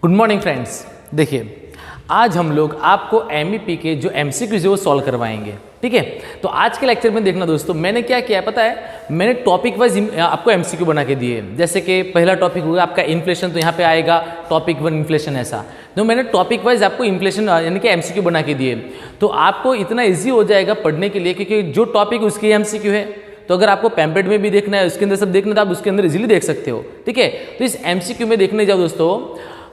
Good morning friends. देखिए आज हम लोग आपको एमईपी के जो एमसीक्यूज है वो सॉल्व करवाएंगे। ठीक है, तो आज के लेक्चर में देखना दोस्तों, मैंने क्या किया है पता है, मैंने टॉपिक वाइज आपको एमसीक्यू बना के दिए। जैसे कि पहला टॉपिक होगा आपका इन्फ्लेशन, तो यहाँ पे आएगा टॉपिक 1 इन्फ्लेशन। ऐसा तो मैंने टॉपिक वाइज आपको इन्फ्लेशन यानी कि एमसीक्यू बना के दिए, तो आपको इतना ईजी हो जाएगा पढ़ने के लिए, क्योंकि जो टॉपिक उसकी एमसीक्यू है। तो अगर आपको पैम्पलेट में भी देखना है, उसके अंदर सब देखना है, तो आप उसके अंदर इजीली देख सकते हो। ठीक है, तो इस एमसीक्यू में देखने जाओ दोस्तों,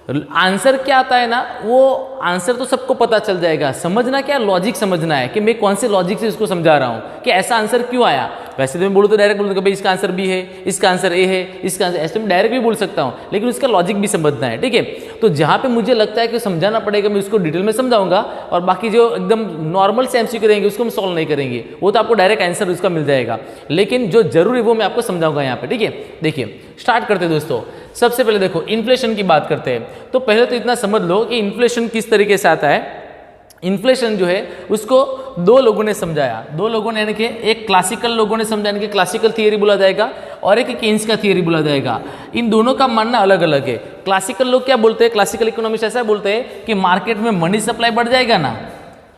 आंसर क्या आता है ना, वो आंसर तो सबको पता चल जाएगा। समझना क्या, लॉजिक समझना है कि मैं कौन से लॉजिक से इसको समझा रहा हूँ कि ऐसा आंसर क्यों आया। वैसे तो मैं बोलूँ तो डायरेक्ट बोलूँ कि भाई इसका आंसर बी है, इसका आंसर ए है, इसका आंसर, ऐसे मैं डायरेक्ट भी बोल सकता हूँ, लेकिन उसका लॉजिक भी समझना है। ठीक है, तो जहाँ पे मुझे लगता है कि समझाना पड़ेगा मैं उसको डिटेल में समझाऊंगा, और बाकी जो एकदम नॉर्मल से एमसीक्यू रहेंगे उसको हम सॉल्व नहीं करेंगे, वो तो आपको डायरेक्ट आंसर उसका मिल जाएगा, लेकिन जो जरूरी वो मैं आपको समझाऊंगा यहाँ पे। ठीक है, देखिए स्टार्ट करते हैं दोस्तों। सबसे पहले देखो इन्फ्लेशन की बात करते हैं, तो पहले तो इतना समझ लो कि इन्फ्लेशन किस तरीके से आता है। इन्फ्लेशन जो है उसको दो लोगों ने समझाया, दो लोगों ने, यानी कि एक क्लासिकल लोगों ने समझाया, यानी कि क्लासिकल थियरी बोला जाएगा, और एक केन्स का थियरी बोला जाएगा। इन दोनों का मानना अलग अलग है। क्लासिकल लोग क्या बोलते हैं, क्लासिकल इकोनॉमिस्ट ऐसा बोलते हैं कि मार्केट में मनी सप्लाई बढ़ जाएगा ना,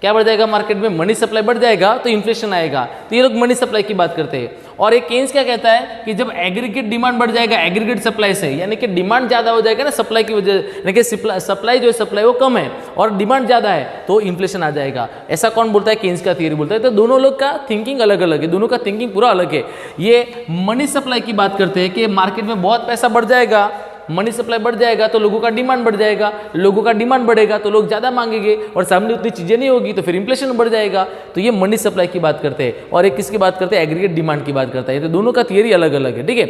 क्या बढ़ जाएगा, मार्केट में मनी सप्लाई बढ़ जाएगा तो इन्फ्लेशन आएगा। तो ये लोग मनी सप्लाई की बात करते हैं। और एक केन्स क्या कहता है कि जब एग्रीगेट डिमांड बढ़ जाएगा एग्रीगेट सप्लाई से, यानी कि डिमांड ज्यादा हो जाएगा ना सप्लाई की वजह, यानी कि सप्लाई जो है सप्लाई वो कम है और डिमांड ज्यादा है तो इन्फ्लेशन आ जाएगा। ऐसा कौन बोलता है, केन्स का थियरी बोलता है। तो दोनों लोग का थिंकिंग अलग अलग है, दोनों का थिंकिंग पूरा अलग है। ये मनी सप्लाई की बात करते हैं कि मार्केट में बहुत पैसा बढ़ जाएगा, मनी सप्लाई बढ़ जाएगा तो लोगों का डिमांड बढ़ जाएगा, लोगों का डिमांड बढ़ेगा तो लोग ज़्यादा मांगेंगे, और सामने उतनी चीज़ें नहीं होगी तो फिर इन्फ्लेशन बढ़ जाएगा। तो ये मनी सप्लाई की बात करते हैं, और एक किसकी बात करते हैं, एग्रीगेट डिमांड की बात करता है। तो दोनों का थियरी अलग अलग है। ठीक है,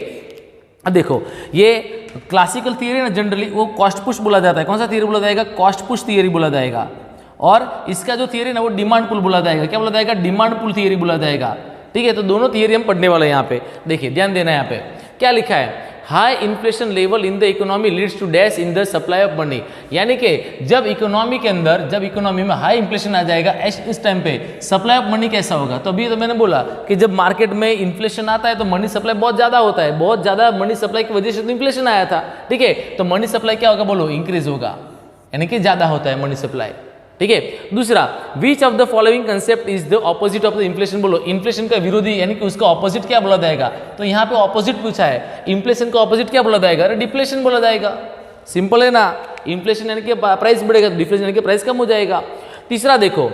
अब देखो ये क्लासिकल थियरी ना जनरली वो कॉस्ट पुश बोला जाता है। कौन सा थियरी बोला जाएगा, कॉस्ट पुश थियरी बोला जाएगा। और इसका जो थियरी ना वो डिमांड पुल बोला जाएगा। क्या बोला जाएगा, डिमांड पुल थियरी बोला जाएगा। ठीक है, तो दोनों थियरी हम पढ़ने वाले हैं। यहाँ पे देखिए ध्यान देना, यहाँ पे क्या लिखा है, high inflation level in the economy leads to dash in the supply of money. यानी कि जब इकोनॉमी के अंदर, जब इकोनॉमी में हाई इन्फ्लेशन आ जाएगा इस टाइम पे सप्लाई ऑफ मनी कैसा होगा। तो अभी तो मैंने बोला कि जब मार्केट में इन्फ्लेशन आता है तो मनी सप्लाई बहुत ज्यादा होता है, बहुत ज्यादा मनी सप्लाई की वजह से तो इन्फ्लेशन आया था। ठीक है, तो मनी सप्लाई क्या होगा, बोलो इंक्रीज होगा, यानी कि ज्यादा होता है मनी सप्लाई। ठीक है, दूसरा, विच of the following concept is the opposite of the inflation. बोलो इन्फ्लेशन का विरोधी, यानी कि उसका ऑपोजिट क्या बोला जाएगा। तो यहाँ पे ऑपोजिट पूछा है, इन्फ्लेशन का ऑपोजिट क्या बोला जाएगा, अरे डिफ्लेशन बोला जाएगा। सिंपल है ना, इन्फ्लेशन यानी कि प्राइस बढ़ेगा, डिफ्लेशन यानी कि प्राइस कम हो जाएगा। तीसरा देखो,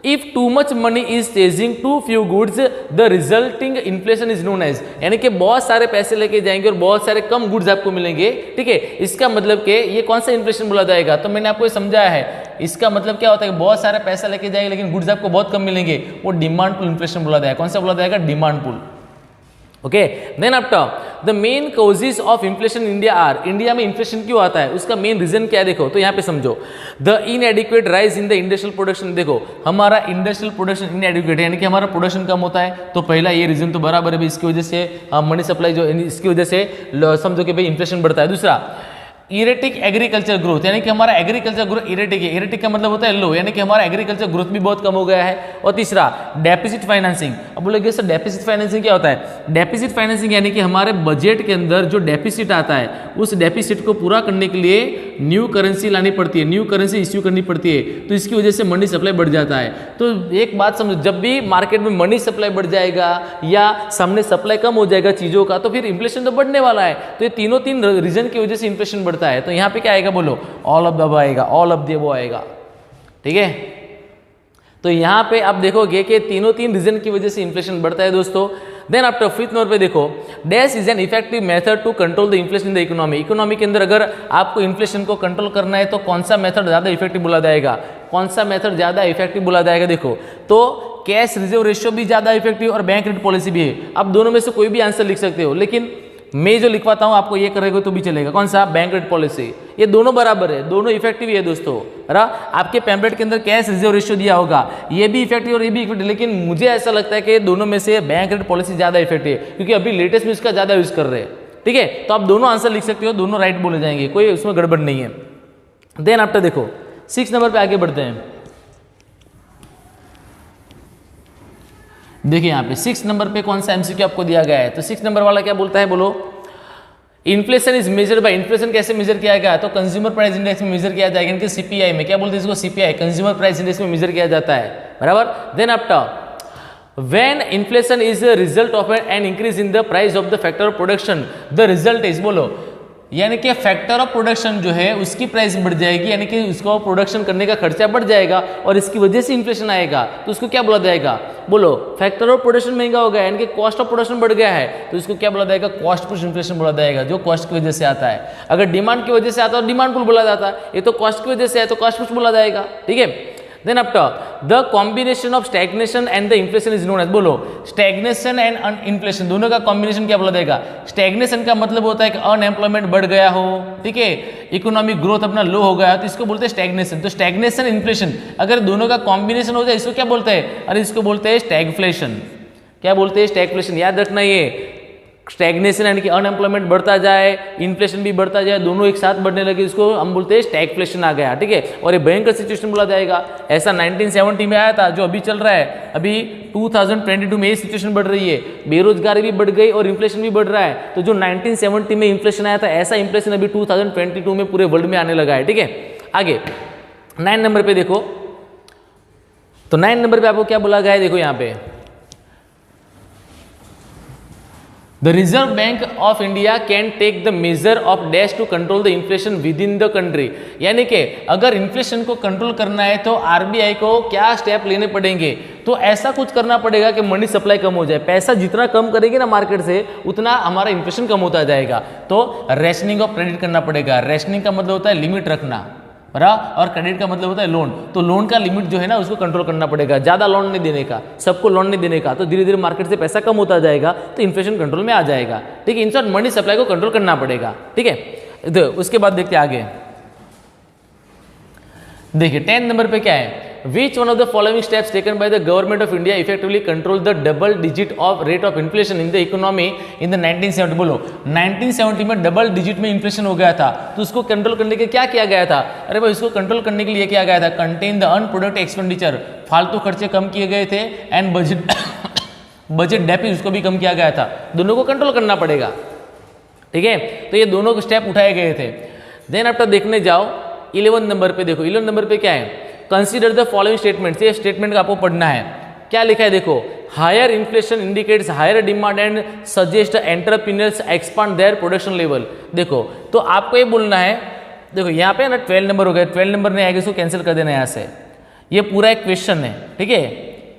if too much money is chasing too few goods the resulting inflation is known as, यानी कि बहुत सारे पैसे लेके जाएंगे और बहुत सारे कम गुड्स आपको मिलेंगे। ठीक है, इसका मतलब कि ये कौन सा इन्फ्लेशन बोला जाएगा। तो मैंने आपको ये समझाया है, इसका मतलब क्या होता है कि बहुत सारे पैसा लेके जाएंगे लेकिन गुड्स आपको बहुत कम मिलेंगे, वो डिमांड पुल इन्फ्लेशन बोला जाएगा। कौन सा बोला जाएगा, demand pull. Okay, then after the main causes of inflation in India are, India में इन्फ्लेशन क्यों आता है, उसका मेन रीजन क्या है। देखो तो यहाँ पे समझो, the इनएडिक्वेट rise in the industrial production. देखो हमारा इंडस्ट्रियल प्रोडक्शन इनएडिक्वेट है, यानी कि हमारा प्रोडक्शन कम होता है। तो पहला ये रीजन तो बराबर है, इसकी वजह से मनी सप्लाई जो, इसकी वजह से समझो कि भाई इन्फ्लेशन बढ़ता है। दूसरा, इरेटिक एग्रीकल्चर ग्रोथ, यानी कि हमारा एग्रीकल्चर ग्रोथ इरेटिक है, इरेटिक का मतलब होता है लो, यानी कि हमारा एग्रीकल्चर ग्रोथ भी बहुत कम हो गया है। और तीसरा, डेफिसिट फाइनेंसिंग। अब बोलेंगे सर डेफिसिट फाइनेंसिंग क्या होता है, डेफिसिट फाइनेंसिंग यानी कि हमारे बजट के अंदर जो डेफिसिट आता है उस डेफिसिट को पूरा करने के लिए न्यू करेंसी लानी पड़ती है, न्यू करेंसी इश्यू करनी पड़ती है, तो इसकी वजह से मनी सप्लाई बढ़ जाता है। तो एक बात समझो, जब भी मार्केट में मनी सप्लाई बढ़ जाएगा या सामने सप्लाई कम हो जाएगा चीजों का, तो फिर इन्फ्लेशन तो बढ़ने वाला है। तो ये तीन रीजन की वजह से इन्फ्लेशन बढ़ता है। तो यहाँ पे क्या आएगा, बोलो ऑल ऑफ द अबव आएगा, ऑल ऑफ द अबव आएगा। ठीक है, तो यहाँ पे आप देखोगे कि तीन रीजन की वजह से इन्फ्लेशन बढ़ता है दोस्तों। देन आफ्टर फिफ्थ नंबर पे देखो, dash is an effective method to control the inflation in the economy. Economy के अंदर अगर आपको इन्फ्लेशन को कंट्रोल करना है तो कौन सा मेथड ज्यादा इफेक्टिव बोला जाएगा, कौन सा मेथड ज्यादा इफेक्टिव बोला जाएगा। देखो तो कैश रिजर्व रेशियो भी ज्यादा इफेक्टिव और बैंक रेट पॉलिसी भी है। आप दोनों में से कोई भी आंसर लिख सकते हो, लेकिन मैं जो लिखवाता हूं आपको ये करेगा तो भी चलेगा। कौन सा, बैंक रेट पॉलिसी। ये दोनों बराबर है, दोनों इफेक्टिव है दोस्तों। आपके पैम्पलेट के अंदर कैश रिजर्व रेशियो दिया होगा, ये भी इफेक्टिव और ये भी इफेक्टिव, लेकिन मुझे ऐसा लगता है कि दोनों में से बैंक रेट पॉलिसी ज्यादा इफेक्टिव है, क्योंकि अभी लेटेस्ट में इसका ज्यादा यूज कर रहे हैं। ठीक है, तो आप दोनों आंसर लिख सकते हो, दोनों राइट बोले जाएंगे, कोई उसमें गड़बड़ नहीं है। देन आफ्टर देखो 6 नंबर पे आगे बढ़ते हैं। देखिए यहाँ पे 6 नंबर पे कौन सा एमसीक्यू आपको दिया गया है। तो 6 नंबर वाला क्या बोलता है, बोलो inflation is measured by, inflation कैसे मेजर किया गया, तो कंज्यूमर प्राइस इंडेक्स में मेजर किया जाएगा, इनके सीपीआई में, क्या बोलते हैं इसको, सीपीआई, कंज्यूमर प्राइस इंडेक्स में मेजर किया जाता है, बराबर। Then after when inflation is a result of an increase in the price of the factor of production, the result is, बोलो, यानी कि फैक्टर ऑफ प्रोडक्शन जो है उसकी प्राइस बढ़ जाएगी, यानी कि उसको प्रोडक्शन करने का खर्चा बढ़ जाएगा और इसकी वजह से इन्फ्लेशन आएगा, तो उसको क्या बोला जाएगा, बोलो, फैक्टर ऑफ प्रोडक्शन महंगा हो गया, यानी कि कॉस्ट ऑफ प्रोडक्शन बढ़ गया है, तो इसको क्या बोला जाएगा, कॉस्ट पुश इन्फ्लेशन बोला जाएगा, जो कॉस्ट की वजह से आता है। अगर डिमांड की वजह से आता है तो डिमांड पुल बोला जाता है, ये तो कॉस्ट की वजह से है तो कॉस्ट पुश बोला जाएगा, ठीक है। Then after the combination of stagnation and the inflation is known as, बोलो, स्टैग्नेशन एंड इन्फ्लेशन दोनों का कॉम्बिनेशन क्या बोला जाएगा, स्टैग्नेशन का मतलब होता है कि अनएम्प्लॉयमेंट बढ़ गया हो, ठीक है, इकोनॉमिक ग्रोथ अपना लो हो गया, तो इसको बोलते हैं स्टैग्नेशन। तो स्टैग्नेशन इन्फ्लेशन अगर दोनों का कॉम्बिनेशन हो जाए इसको क्या बोलते हैं, अरे इसको बोलते हैं स्टैगफ्लेशन। क्या बोलते हैं, स्टैगफ्लेशन। याद रखना, ये स्टैग्नेशन यानी कि अनएम्प्लॉयमेंट बढ़ता जाए, इन्फ्लेशन भी बढ़ता जाए, दोनों एक साथ बढ़ने लगे, इसको हम बोलते हैं स्टैगफ्लेशन आ गया, ठीक है। और ये भयंकर सिचुएशन बोला जाएगा। ऐसा 1970 में आया था, जो अभी चल रहा है, अभी 2022 में ये सिचुएशन बढ़ रही है, बेरोजगारी भी बढ़ गई और इन्फ्लेशन भी बढ़ रहा है। तो जो 1970 में इन्फ्लेशन आया था, ऐसा इन्फ्लेशन अभी 2022 में पूरे वर्ल्ड में आने लगा है, ठीक है। आगे 9 नंबर पे देखो, तो 9 नंबर पे आपको क्या बोला गया है, देखो यहाँ पे, The Reserve Bank of India can take the measure of dash to control the inflation within the country। यानी कि अगर इन्फ्लेशन को कंट्रोल करना है तो आरबीआई को क्या स्टेप लेने पड़ेंगे, तो ऐसा कुछ करना पड़ेगा कि मनी सप्लाई कम हो जाए। पैसा जितना कम करेंगे ना मार्केट से, उतना हमारा इन्फ्लेशन कम होता जाएगा। तो रेशनिंग ऑफ क्रेडिट करना पड़ेगा। रेशनिंग का मतलब होता है लिमिट रखना, और क्रेडिट का मतलब होता है लोन। तो लोन का लिमिट जो है ना उसको कंट्रोल करना पड़ेगा, ज़्यादा लोन नहीं देने का, सबको लोन नहीं देने का। तो धीरे धीरे मार्केट से पैसा कम होता जाएगा तो इन्फ्लेशन कंट्रोल में आ जाएगा, ठीक है। इन शॉर्ट मनी सप्लाई को कंट्रोल करना पड़ेगा, ठीक है। तो उसके बाद देखते हैं आगे, देखिए 10 नंबर पे क्या है, Which one of the following steps taken by the government of India effectively control the double digit of rate of inflation in the economy in the 1970? बोलो, 1970 में डबल डिजिट में इन्फ्लेशन हो गया था, तो उसको कंट्रोल करने के क्या किया गया था, अरे भाई इसको कंट्रोल करने के लिए किया गया था, कंटेन द अनप्रोडक्टिव एक्सपेंडिचर, फालतू खर्चे कम किए गए थे, एंड बजट डेफिसिट उसको भी कम किया गया था। दोनों को कंट्रोल करना पड़ेगा, ठीक है। तो ये दोनों स्टेप उठाए गए थे। देन आफ्टर देखने जाओ 11 नंबर पे, देखो 11 नंबर पे क्या है, कंसीडर द फॉलोइंग स्टेटमेंट्स। ये स्टेटमेंट का आपको पढ़ना है, क्या लिखा है देखो, higher inflation indicates higher demand and suggest entrepreneurs expand their production level. देखो तो आपको ये बोलना है, देखो यहाँ पे ना 12 नंबर हो गया, 12 नंबर नहीं आएगा, इसको कैंसिल कर देना यहाँ से। ये पूरा एक क्वेश्चन है, ठीक है,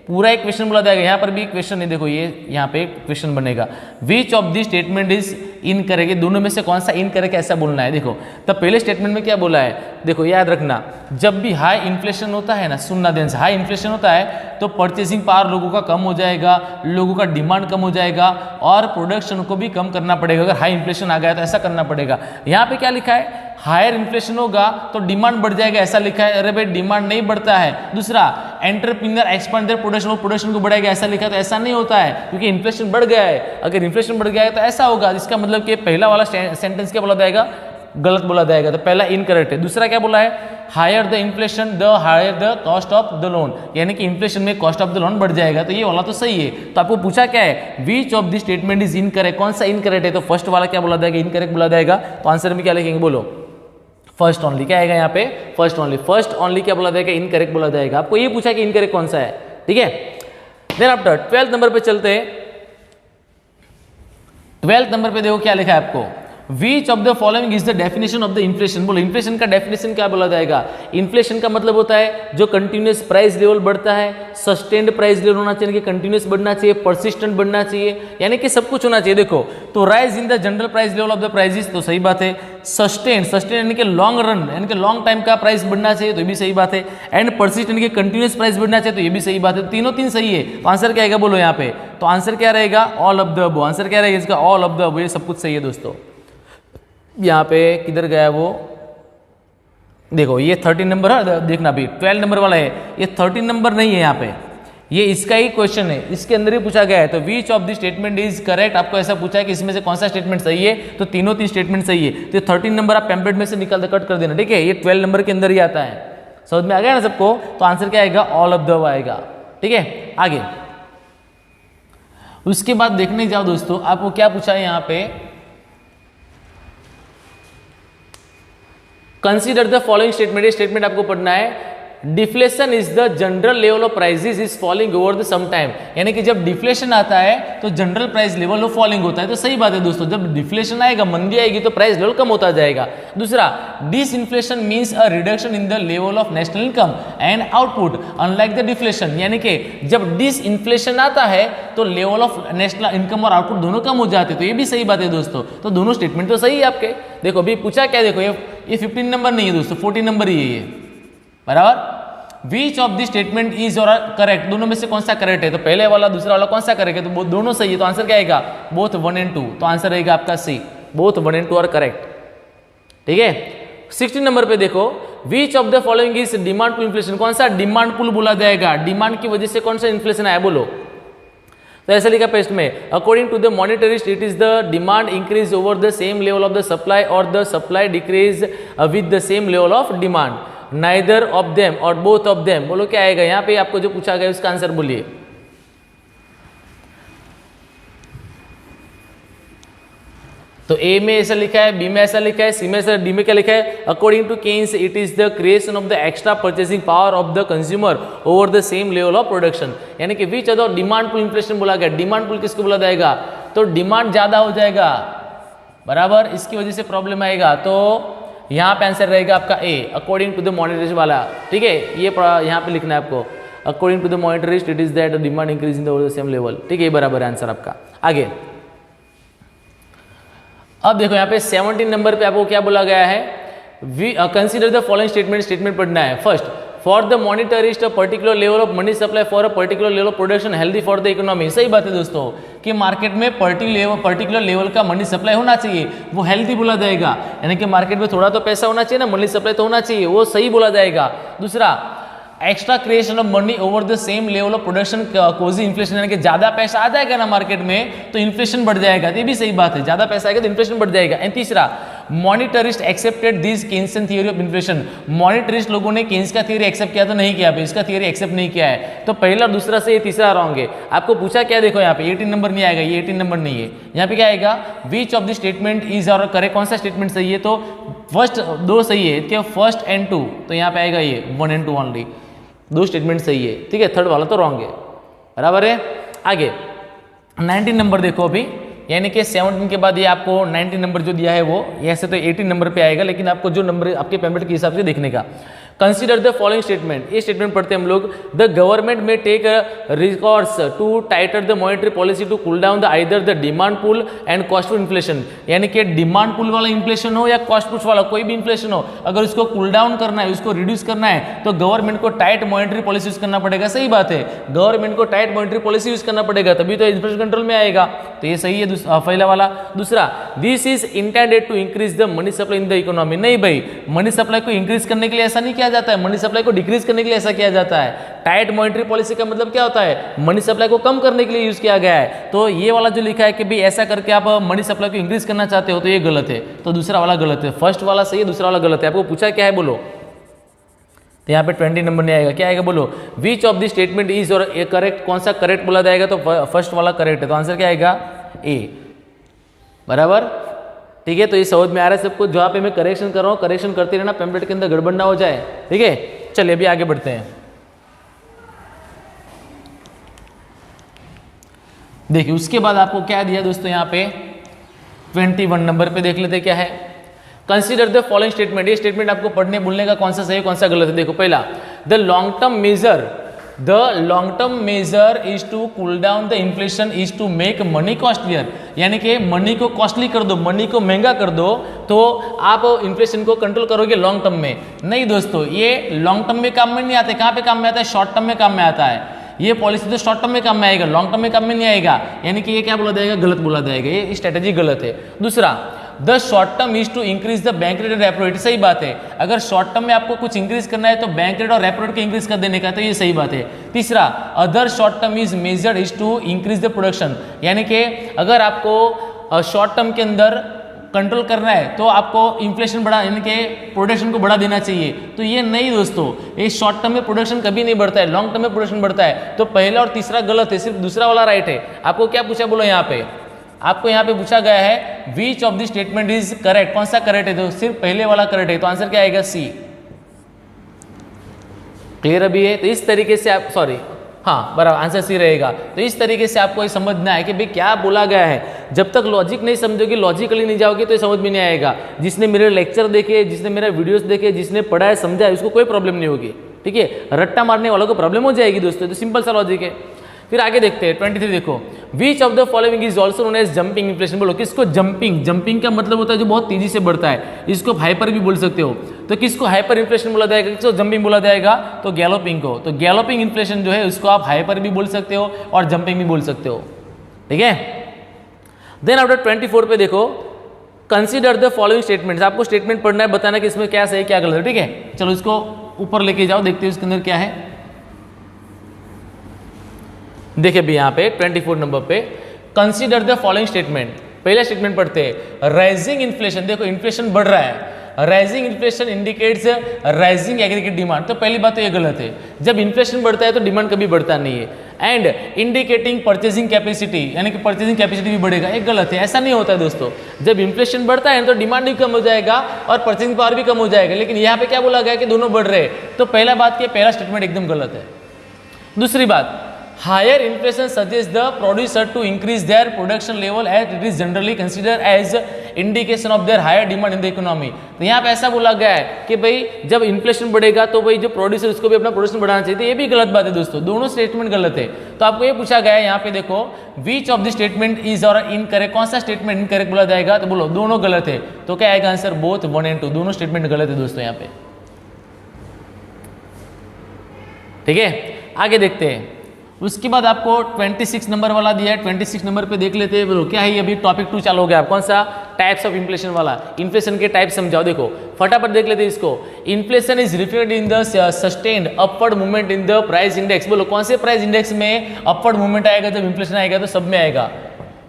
पूरा एक क्वेश्चन बोला जाएगा। यहाँ पर भी क्वेश्चन है, देखो ये यहाँ पे क्वेश्चन बनेगा, which of the statement is in correct, दोनों में से कौन सा इन करेक्ट ऐसा बोलना है। देखो तब पहले स्टेटमेंट में क्या बोला है, देखो याद रखना, जब भी हाई इन्फ्लेशन होता है ना, सुनना ध्यान से, हाई इन्फ्लेशन होता है तो परचेसिंग पावर लोगों का कम हो जाएगा, लोगों का डिमांड कम हो जाएगा और प्रोडक्शन को भी कम करना पड़ेगा। अगर हाई इन्फ्लेशन आ गया तो ऐसा करना पड़ेगा। यहाँ पे क्या लिखा है, हायर इन्फ्लेशन होगा तो डिमांड बढ़ जाएगा, ऐसा लिखा है। अरे भाई डिमांड नहीं बढ़ता है। दूसरा, entrepreneur expand their production, production को बढ़ाएगा, ऐसा लिखा है, तो ऐसा नहीं होता है क्योंकि इन्फ्लेशन बढ़ गया है। अगर इन्फ्लेशन बढ़ गया है तो ऐसा होगा, इसका मतलब कि पहला वाला सेंटेंस क्या बोला जाएगा, गलत बोला जाएगा, तो पहला इनकरेक्ट है। दूसरा क्या बोला है, higher the inflation the higher the cost of the loan, यानी कि इन्फ्लेशन में कॉस्ट ऑफ द लोन बढ़ जाएगा, तो ये वाला तो सही है। तो आपको पूछा क्या है, विच of the statement is incorrect, कौन सा इनकरेक्ट है, तो फर्स्ट वाला क्या बोला जाएगा, इनकरेक्ट बोला जाएगा। तो आंसर में क्या लिखेंगे, बोलो फर्स्ट ओनली, क्या आएगा यहाँ पे, फर्स्ट ओनली। फर्स्ट ओनली क्या बोला जाएगा, इनकरेक्ट बोला जाएगा। आपको ये पूछा कि इनकरेक्ट कौन सा है, ठीक है। देन आफ्टर 12th नंबर पे चलते हैं। 12th नंबर पे देखो क्या लिखा है आपको, Which of the following is the definition of the inflation? बोलो इन्फ्लेशन का डेफिनेशन क्या बोला जाएगा। इन्फ्लेशन का मतलब होता है जो कंटिन्यूस प्राइस लेवल बढ़ता है, सस्टेन्ड प्राइस लेवल होना चाहिए, कि कंटिन्यूस बढ़ना चाहिए, परसिस्टेंट बढ़ना चाहिए, यानी कि सब कुछ होना चाहिए। देखो तो rise in the general price level of the prices, तो सही बात है। सस्टेन, सस्टेन यानी कि लॉन्ग रन, यानी कि लॉन्ग टाइम का प्राइस बढ़ना चाहिए, तो ये भी सही बात है। एंड परसिस्टेंट यानी कि कंटिन्यूस प्राइस बढ़ना चाहिए, तो ये भी सही बात है। तीनों तीन सही है, तो आंसर क्या आएगा बोलो यहाँ पे, तो आंसर क्या रहेगा, all of the above. Answer क्या रहेगा इसका, ऑल ऑफ द अबव। ये सब कुछ सही है दोस्तों। यहाँ पे किधर गया वो, देखो ये 13 नंबर है, देखना भी 12 नंबर वाला है, ये 13 नंबर नहीं है यहाँ पे, ये इसका ही क्वेश्चन है, इसके अंदर ही पूछा गया है। तो विच of the statement is correct, आपको ऐसा पूछा है कि इसमें से कौन सा स्टेटमेंट सही है, तो तीनों तीन स्टेटमेंट सही है। तो 13 नंबर आप पैम्पलेट में से निकाल कट कर देना, ठीक है। ये 12 नंबर के अंदर ही आता है, समझ में आ गया ना सबको। तो आंसर क्या आएगा, ऑल ऑफ द आएगा, ठीक है। आगे उसके बाद देखने जाओ दोस्तों, आपको क्या पूछा है यहाँ पे, कंसीडर द फॉलोइंग स्टेटमेंट, ये स्टेटमेंट आपको पढ़ना है। Deflation is the general level of prices is falling over the some time, यानी कि जब डिफ्लेशन आता है तो general price level of falling होता है। तो सही बात है दोस्तों, जब डिफ्लेशन आएगा, मंदी आएगी तो प्राइस लेवल कम होता जाएगा। दूसरा, disinflation means a reduction in the level of national income and output unlike the deflation, यानी कि जब डिसइंफ्लेशन आता है तो लेवल ऑफ नेशनल इनकम और आउटपुट दोनों कम हो जाते हैं। तो ये भी सही बात है दोस्तों, तो दोनों स्टेटमेंट तो सही है आपके। देखो अभी पूछा क्या, देखो ये 15 नंबर नहीं है दोस्तों, 14 नंबर ही है ये, बराबर। विच ऑफ द स्टेटमेंट इज और करेक्ट, दोनों में से कौन सा करेक्ट है? तो पहले वाला दूसरा वाला कौन सा करेक्ट है? तो दोनों सही है, तो आंसर क्या आएगा? बोथ 1 and 2, तो आंसर रहेगा आपका C, both 1 and 2 are correct. ठीक है, 16 नंबर पे देखो, which of the following is demand pull inflation, कौन सा डिमांड पुल बोला जाएगा? डिमांड की वजह से कौन सा इन्फ्लेशन आया, बोलो। तो ऐसा लिखा पेस्ट में, according to the monetarist it is the demand increase over the same level of the supply और the supply decrease with the same level of demand, neither of them और बोथ ऑफ देम। बोलो क्या आएगा यहाँ पे, आपको जो पूछा गया उसका आंसर बोलिए। तो ए में ऐसा लिखा है, बी में ऐसा लिखा है, सी में ऐसा, डी में क्या लिखा है? According to Keynes it is the creation of the extra purchasing power of the consumer over the same level of production, यानी कि which of the demand pull inflation बोला गया। डिमांड पुल किसको बोला जाएगा? तो डिमांड ज्यादा हो जाएगा, बराबर, इसकी वजह से प्रॉब्लम आएगा। तो यहाँ पे आंसर रहेगा आपका A, according to the monetarist वाला। ठीक है, ये यहाँ पे लिखना है आपको, according to the monetarist it is that demand increase in the same level. ठीक है, ये बराबर है आंसर आपका। आगे अब देखो यहाँ पे 17 नंबर पे आपको क्या बोला गया है? Consider the following statement, statement पढ़ना है। First, for the monetarist a particular level of money supply for a particular level of production healthy for the economy. सही बात है दोस्तों कि मार्केट में पर्टिकुलर लेवल का मनी सप्लाई होना चाहिए, वो हेल्दी बोला जाएगा, यानी कि मार्केट में थोड़ा तो पैसा होना चाहिए ना, मनी सप्लाई तो होना चाहिए, वो सही बोला जाएगा। दूसरा, extra creation of money over the same level of production causes inflation, यानी कि ज्यादा पैसा आ जाएगा ना मार्केट में तो इन्फ्लेशन बढ़ जाएगा, ये भी सही बात है, ज्यादा पैसा आएगा तो इन्फ्लेशन बढ़ जाएगा। एंड तीसरा, monetarist accepted this Keynesian theory of inflation, monetarist लोगों ने केन्स का थियरी एक्सेप्ट किया तो नहीं किया, इसका थियरी एक्सेप्ट नहीं किया है, तो पहला और दूसरा से ये तीसरा रॉन्ग है। आपको पूछा क्या, देखो यहाँ पे 18 नंबर नहीं आएगा, ये 18 नंबर नहीं है, यहाँ पे क्या आएगा? विच ऑफ द स्टेटमेंट इज और करेक्ट, कौन सा स्टेटमेंट सही है? तो फर्स्ट दो सही है, क्या फर्स्ट एंड टू, तो यहाँ पे आएगा ये 1 and 2 ओनली, दो स्टेटमेंट सही है। ठीक है, थर्ड वाला तो रॉन्ग है, बराबर है। आगे 19 नंबर देखो अभी, यानी कि 17 के बाद ये आपको 19 नंबर जो दिया है वो ऐसे तो 18 नंबर पे आएगा, लेकिन आपको जो नंबर आपके पेमेंट के हिसाब से देखने का। कंसीडर द फॉलोइंग स्टेटमेंट, ये स्टेटमेंट पढ़ते हैं हम लोग, the government may take records to tighter the monetary policy to cool down the either the demand pull and cost pull inflation, यानी कि डिमांड पुल वाला इन्फ्लेशन हो या कॉस्ट पुश वाला कोई भी इन्फ्लेशन हो, अगर उसको कूल डाउन करना है, उसको रिड्यूस करना है तो गवर्नमेंट को टाइट मॉनेटरी पॉलिसी यूज करना पड़ेगा। सही बात है, गवर्नमेंट को टाइट मॉनेटरी पॉलिसी यूज करना पड़ेगा, तभी तो इन्फ्लेशन कंट्रोल में आएगा, तो ये सही है पहला वाला। दूसरा, this is intended to increase the money supply in the economy, नहीं भाई, मनी सप्लाई को इंक्रीज करने के लिए ऐसा नहीं किया जाता है, मनी सप्लाई को डिक्रीज करने के लिए ऐसा किया जाता है। टाइट मॉनेटरी पॉलिसी का मतलब क्या होता है? मनी सप्लाई को कम करने के लिए यूज किया गया है। तो ये वाला जो लिखा है कि भाई ऐसा करके आप मनी सप्लाई को इंक्रीज करना चाहते हो, तो ये गलत है, तो दूसरा वाला गलत है। फर्स्ट वाला सही है, दूसरा वाला गलत है। आपको पूछा क्या है, बोलो। तो यहाँ पे 20 नंबर नहीं आएगा, क्या आएगा बोलो? विच ऑफ द स्टेटमेंट इज और ए करेक्ट, कौन सा करेक्ट बोला जाएगा? तो फर्स्ट वाला करेक्ट है, तो आंसर क्या आएगा? ए, बराबर। ठीक है, तो ये समझ में आ रहा है सबको? जहाँ पे मैं करेक्शन कर रहा हूँ, करेक्शन करते रहना, पेम्पलेट के अंदर गड़बड़ ना हो जाए। ठीक है, चलिए अभी आगे बढ़ते हैं। देखिए उसके बाद आपको क्या दिया दोस्तों, यहाँ पे 21 नंबर पे देख लेते क्या है। कंसीडर द फॉलोइंग स्टेटमेंट, ये स्टेटमेंट आपको पढ़ने बोलने का कौन सा सही कौन सा गलत है। देखो पहला, the long term measure is to cool down the inflation is to make money costlier, यानी कि मनी को कॉस्टली कर दो, मनी को महंगा कर दो, तो आप इन्फ्लेशन को कंट्रोल करोगे लॉन्ग टर्म में। नहीं दोस्तों, ये लॉन्ग टर्म में काम में नहीं आता है, कहाँ पे काम में आता है? शॉर्ट टर्म में काम में आता है। ये पॉलिसी तो शॉर्ट टर्म में काम में आएगा, लॉन्ग टर्म में काम में नहीं आएगा, यानी कि ये क्या बोला जाएगा? गलत बोला जाएगा, ये स्ट्रेटेजी गलत है। दूसरा, the short term is to increase the bank rate and repo rate, सही बात है, अगर शॉर्ट टर्म में आपको कुछ इंक्रीज करना है तो बैंक रेट और रेपो रेट को इंक्रीज कर देने का, तो ये सही बात है। तीसरा, other short term is measured is to increase the production, यानी कि अगर आपको शॉर्ट टर्म के अंदर कंट्रोल करना है तो आपको इन्फ्लेशन बढ़ा, यानी कि प्रोडक्शन को बढ़ा देना चाहिए, तो ये नहीं दोस्तों, ये शॉर्ट टर्म में प्रोडक्शन कभी नहीं बढ़ता है, लॉन्ग टर्म में प्रोडक्शन बढ़ता है। तो पहला और तीसरा गलत है, सिर्फ दूसरा वाला राइट है। आपको क्या पूछा बोलो यहाँ पे? आपको यहाँ पे पूछा गया है विच of the statement is correct, कौन सा करेक्ट है, तो सिर्फ पहले वाला करेक्ट है, तो आंसर क्या आएगा सी। क्लियर अभी है? तो इस तरीके से आप, सॉरी हाँ बराबर आंसर सी रहेगा। तो इस तरीके से आपको ये समझना है कि भाई क्या बोला गया है। जब तक लॉजिक नहीं समझोगे, लॉजिकली नहीं जाओगे तो ये समझ में नहीं आएगा। जिसने मेरे लेक्चर देखे, जिसने मेरा वीडियोस देखे, जिसने पढ़ा है समझा है, उसको कोई प्रॉब्लम नहीं होगी। ठीक है, रट्टा मारने वालों को प्रॉब्लम हो जाएगी दोस्तों। तो सिंपल सा लॉजिक है। फिर आगे देखते हैं 23 देखो, which of the following is also known as jumping inflation. बोलो किसको जंपिंग, जंपिंग का मतलब होता है जो बहुत तेजी से बढ़ता है, इसको हाइपर भी बोल सकते हो। तो किसको हाइपर इन्फ्लेशन बोला जाएगा, किसको जंपिंग बोला जाएगा, तो गैलोपिंग को। तो गैलोपिंग इन्फ्लेशन जो है उसको आप हाइपर भी बोल सकते हो और जंपिंग भी बोल सकते हो। ठीक है, देन आफ्टर 24 पे देखो, कंसीडर द फॉलोइंग स्टेटमेंट्स। आपको स्टेटमेंट पढ़ना है, बताना कि इसमें क्या सही क्या गलत है। ठीक है, चलो इसको ऊपर लेके जाओ, देखते हैं इसके अंदर क्या है। देखिए भी यहाँ पे 24 नंबर पे, कंसीडर द फॉलोइंग स्टेटमेंट। पहला स्टेटमेंट पढ़ते हैं, राइजिंग इन्फ्लेशन। देखो इन्फ्लेशन बढ़ रहा है, rising inflation indicates rising aggregate demand. तो पहली बात तो ये गलत है, जब इन्फ्लेशन बढ़ता है तो डिमांड कभी बढ़ता नहीं है। एंड इंडिकेटिंग परचेजिंग कैपेसिटी, यानी कि परचेजिंग कैपेसिटी भी बढ़ेगा, एक गलत है। ऐसा नहीं होता है दोस्तों, जब इन्फ्लेशन बढ़ता है तो डिमांड भी कम हो जाएगा और परचेजिंग पावर भी कम हो जाएगा। लेकिन यहाँ पे क्या बोला गया कि दोनों बढ़ रहे हैं, तो पहला बात के पहला स्टेटमेंट एकदम गलत है। दूसरी बात, higher inflation suggest the producer to increase their production level as it is generally consider as indication of their higher demand in the economy. तो यहाँ पे ऐसा बोला गया है कि भाई जब इन्फ्लेशन बढ़ेगा तो भाई जो प्रोड्यूसर उसको भी अपना प्रोडक्शन बढ़ाना चाहिए। तो ये भी गलत बात है दोस्तों, दोनों स्टेटमेंट गलत है। तो आपको ये पूछा गया है यहाँ पे, देखो which of the statement is और इनकरेक्ट, कौन सा स्टेटमेंट इनकरेक्ट बोला जाएगा, तो बोलो दोनों गलत है। तो क्या आएगा आंसर, बोथ 1 and 2, दोनों स्टेटमेंट गलत है दोस्तों यहाँ पे। ठीक है, आगे देखते हैं। उसके बाद आपको 26 नंबर वाला दिया है, 26 नंबर पे देख लेते हैं। बोलो क्या है, अभी टॉपिक 2 चालू हो गया। कौन सा, टाइप्स ऑफ इन्फ्लेशन वाला। इन्फ्लेशन के टाइप समझाओ, देखो फटाफट देख लेते हैं इसको। Inflation is reflected in the sustained upward movement in the price index. बोलो कौन से प्राइस इंडेक्स में अपवर्ड मूवमेंट आएगा, जब इन्फ्लेशन आएगा तो सब में आएगा।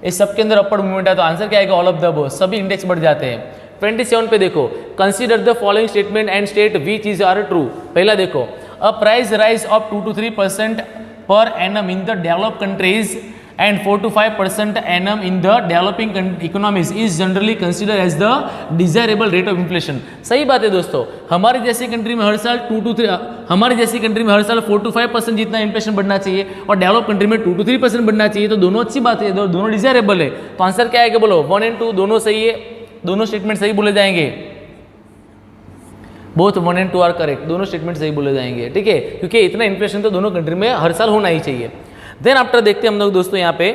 इस सब के अंदर अपवर्ड मूवमेंट है, तो आंसर क्या आएगा, ऑल ऑफ द अबव, सभी इंडेक्स बढ़ जाते हैं। 27 पे देखो, consider the following statement and state which is are true. पहला देखो, a price rise of 2 to 3% per annum in the developed countries and 4 to 5% annum in the developing economies is generally considered as the desirable rate of inflation। सही बात है दोस्तों, हमारी जैसी country में हर साल 2 to 3, हमारी जैसी कंट्री में हर साल 4 to 5% जितना इन्फ्लेशन बढ़ना चाहिए और डेवलप कंट्री में 2 to 3% बढ़ना चाहिए। तो दोनों अच्छी बात है, दोनों डिजायरेबल है। तो आंसर क्या आएगा, बोलो 1 and 2 दोनों सही है, दोनों स्टेटमेंट सही बोले जाएंगे। बोथ 1 and 2 आर करेक्ट, दोनों स्टेटमेंट सही बोले जाएंगे। ठीक है, क्योंकि इतना इन्फ्लेशन तो दोनों कंट्री में हर साल होना ही चाहिए। देन आफ्टर देखते हैं हम लोग दोस्तों यहाँ पे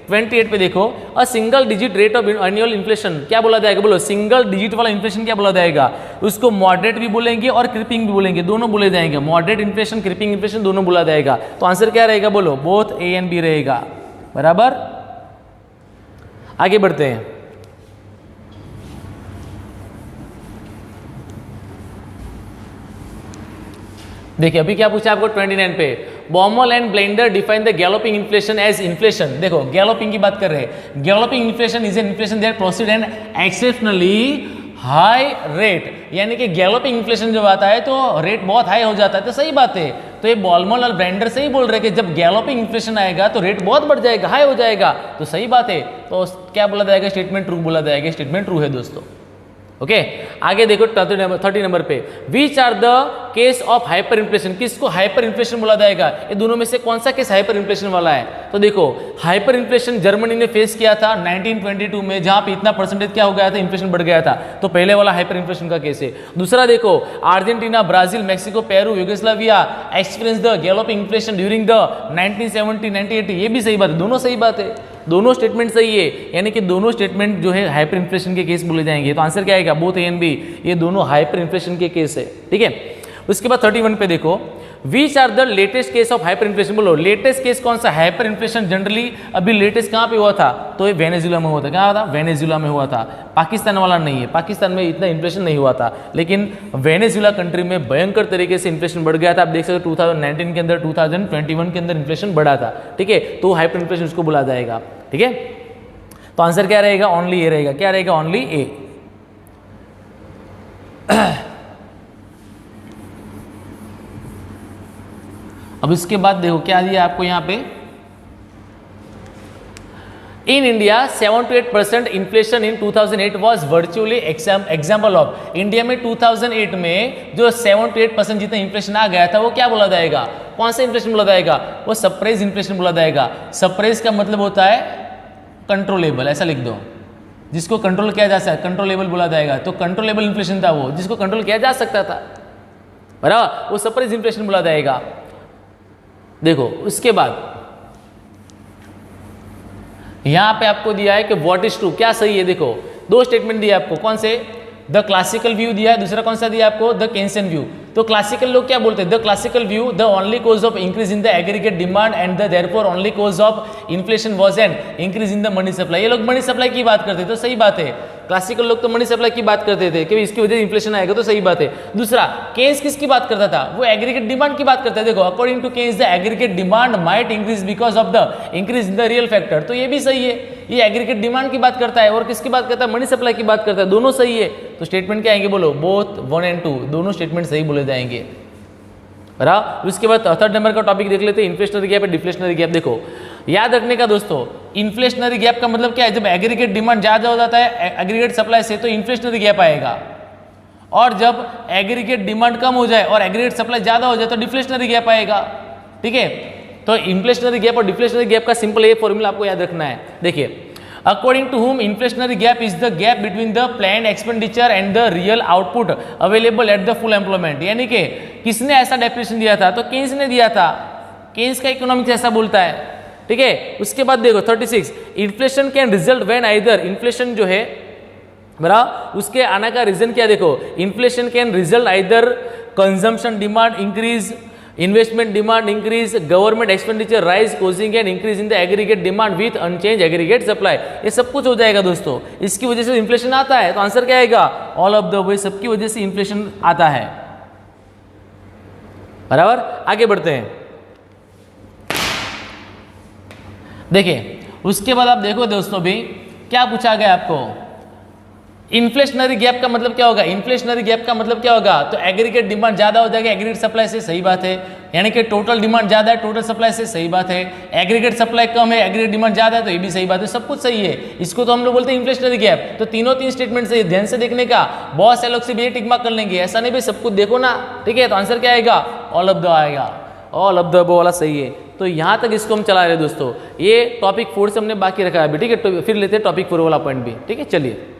28 पे देखो, a single digit rate of annual inflation क्या बोला जाएगा, बोलो सिंगल डिजिट वाला इन्फ्लेशन क्या बोला जाएगा, उसको मॉडरेट भी बोलेंगे और क्रिपिंग भी बोलेंगे, दोनों बोले जाएंगे। मॉडरेट इन्फ्लेशन, क्रिपिंग इन्फ्लेशन दोनों बोला जाएगा। तो आंसर क्या रहेगा, बोलो बोथ ए एंड बी रहेगा। बराबर, आगे बढ़ते हैं। देखिए अभी क्या पूछा आपको 29 पे, Baumol and Blinder define the galloping inflation as inflation. देखो गैलोपिंग की बात कर रहे हैं, galloping inflation is an inflation that proceed and exceptionally high rate, यानी कि गैलोपिंग इन्फ्लेशन जब आता है तो रेट बहुत हाई हो जाता है। तो सही बात है, तो ये बॉमल और ब्लेंडर सही बोल रहे हैं कि जब गैलोपिंग इन्फ्लेशन आएगा तो रेट बहुत बढ़ जाएगा, हाई हो जाएगा। तो सही बात है, तो क्या बोला जाएगा, स्टेटमेंट ट्रू बोला जाएगा। स्टेटमेंट ट्रू है दोस्तों। ओके, आगे देखो 30 नंबर पे, which are the case of hyper inflation, किसको हाइपर इन्फ्लेशन बोला जाएगा, ये दोनों में से कौन सा केस हाइपर इन्फ्लेशन वाला है। तो देखो हाइपर इन्फ्लेशन जर्मनी ने फेस किया था 1922 में, जहां पे इतना परसेंटेज क्या हो गया था, इन्फ्लेशन बढ़ गया था। तो पहले वाला हाइपर इन्फ्लेशन का केस है। दूसरा देखो, Argentina, Brazil, Mexico, Peru, Yugoslavia experience the galloping inflation during the 1970 1980। ये भी सही बात है, दोनों सही बात है, दोनों स्टेटमेंट सही है, यानी कि दोनों स्टेटमेंट जो है हाइपर इन्फ्लेशन के केस बोले जाएंगे। तो आंसर क्या आएगा, बोथ ए एंड बी, ये दोनों हाइपर इन्फ्लेशन के केस है। ठीक है, उसके बाद 31 पे देखो, which are the latest case of hyper inflation. बोलो लेटेस्ट केस कौन सा, हाइपर इन्फ्लेशन जनरली अभी लेटेस्ट कहाँ पे हुआ था, तो ये वेनेजुला में हुआ था। क्या हुआ था, वेनेजुला में हुआ था, पाकिस्तान वाला नहीं है। पाकिस्तान में इतना इन्फ्लेशन नहीं हुआ था, लेकिन वेनेजुला कंट्री में भयंकर तरीके से इन्फ्लेशन बढ़ गया था। आप देख सकते हो 2019 के अंदर, 2021 के अंदर इन्फ्लेशन बढ़ा था। ठीक है, तो हाइपर इन्फ्लेशन उसको बोला जाएगा। ठीक है, तो आंसर क्या रहेगा, ओनली ए रहेगा। क्या रहेगा, ओनली ए। अब इसके बाद देखो क्या दिया आपको यहाँ पे, in India 7 to 8% inflation in 2008 was virtually example of. India में 2008 में जो 7 to 8% जितना इन्फ्लेशन आ गया था वो क्या बोला जाएगा, कौन सा इन्फ्लेशन बोला जाएगा, वो सरप्राइज इन्फ्लेशन बोला जाएगा। सरप्राइज का मतलब होता है कंट्रोलेबल, ऐसा लिख दो, जिसको कंट्रोल किया जा सकता, कंट्रोलेबल बोला जाएगा। तो कंट्रोलेबल इन्फ्लेशन था वो, जिसको कंट्रोल किया जा सकता था, बराबर, वो सरप्राइज इन्फ्लेशन बोला जाएगा। देखो उसके बाद यहां पे आपको दिया है कि व्हाट इज ट्रू, क्या सही है। देखो दो स्टेटमेंट दिया आपको, कौन से, द क्लासिकल व्यू दिया है, दूसरा कौन सा दिया आपको, द केन्सियन व्यू। तो क्लासिकल लोग क्या बोलते हैं, the classical view, the only cause of increase in the aggregate demand and the therefore only cause of inflation was an increase in the money supply. ये लोग मनी सप्लाई की बात करते हैं, तो सही बात है। क्लासिकल लोग तो मनी सप्लाई की बात करते थे कि इसकी वजह से इन्फ्लेशन आएगा, तो सही बात है। दूसरा, केन्स किसकी बात करता था, वो एग्रीगेट डिमांड की बात करता है। देखो according to Keynes the aggregate demand might increase because of the increase in the real factor. तो ये भी सही है, ये एग्रीगेट डिमांड की बात करता है और किसकी बात करता है, मनी सप्लाई की बात करता है, दोनों सही है। तो स्टेटमेंट क्या आएंगे, बोलो, बोथ 1 and 2 दोनों स्टेटमेंट सही बोले जाएंगे। बराबर। उसके बाद थर्ड नंबर का टॉपिक देख लेते हैं, इन्फ्लेशनरी गैप है डिफ्लेशनरी गैप। देखो याद रखने का दोस्तों, इन्फ्लेशनरी गैप का मतलब क्या है, जब एग्रीगेट डिमांड ज्यादा हो जाता है एग्रीगेट सप्लाई से तो इन्फ्लेशनरी गैप आएगा, और जब एग्रीगेट डिमांड कम हो जाए और एग्रीगेट सप्लाई ज्यादा हो जाए तो डिफ्लेशनरी गैप आएगा। ठीक है, तो इन्फ्लेशनरी गैप और डिफ्लेशनरी गैप का सिंपल ये फॉर्मूला आपको याद रखना है। देखिए, according to whom inflationary gap is the gap between the planned expenditure and the real output available at the full employment. यानी कि किसने ऐसा डेफिनेशन दिया था, तो केन्स ने दिया था। केन्स का इकोनॉमिक्स ऐसा बोलता है। ठीक है, उसके बाद देखो 36, inflation can result when either, inflation जो है बराबर, उसके आने का रीजन क्या, देखो inflation can result either consumption demand increase, investment demand increase, government expenditure rise causing an increase in the aggregate demand with unchange aggregate supply. ये सब कुछ हो जाएगा दोस्तों, इसकी वजह से इन्फ्लेशन आता है। तो आंसर क्या आएगा, ऑल ऑफ द वे, सबकी वजह से इन्फ्लेशन आता है। बराबर, आगे बढ़ते हैं। देखिए उसके बाद आप देखो दोस्तों भी क्या पूछा गया आपको, इन्फ्लेशनरी गैप का मतलब क्या होगा, इन्फ्लेशनरी गैप का मतलब क्या होगा, तो एग्रीगेट डिमांड ज्यादा हो जाएगी एग्रीगेट सप्लाई से, सही बात है। यानी कि टोटल डिमांड ज्यादा है टोटल सप्लाई से, सही बात है। एग्रीगेट सप्लाई कम है एग्रीगेट डिमांड ज्यादा है, तो ये भी सही बात है, सब कुछ सही है। इसको तो हम लोग बोलते हैं इन्फ्लेशनरी गैप। तो तीनों तीन स्टेटमेंट से ध्यान से देखने का, बहुत से लोग से भी ये टिक मार्क कर लेंगे, ऐसा नहीं भाई सब कुछ देखो ना। ठीक है, तो आंसर क्या आएगा, ऑल ऑफ द आएगा, ऑल ऑफ द अबव वाला सही है। तो यहाँ तक इसको हम चला रहे हैं दोस्तों। ये टॉपिक 4 से हमने बाकी रखा है अभी। ठीक है, तो फिर लेते हैं टॉपिक 4 वाला पॉइंट भी। ठीक है, चलिए।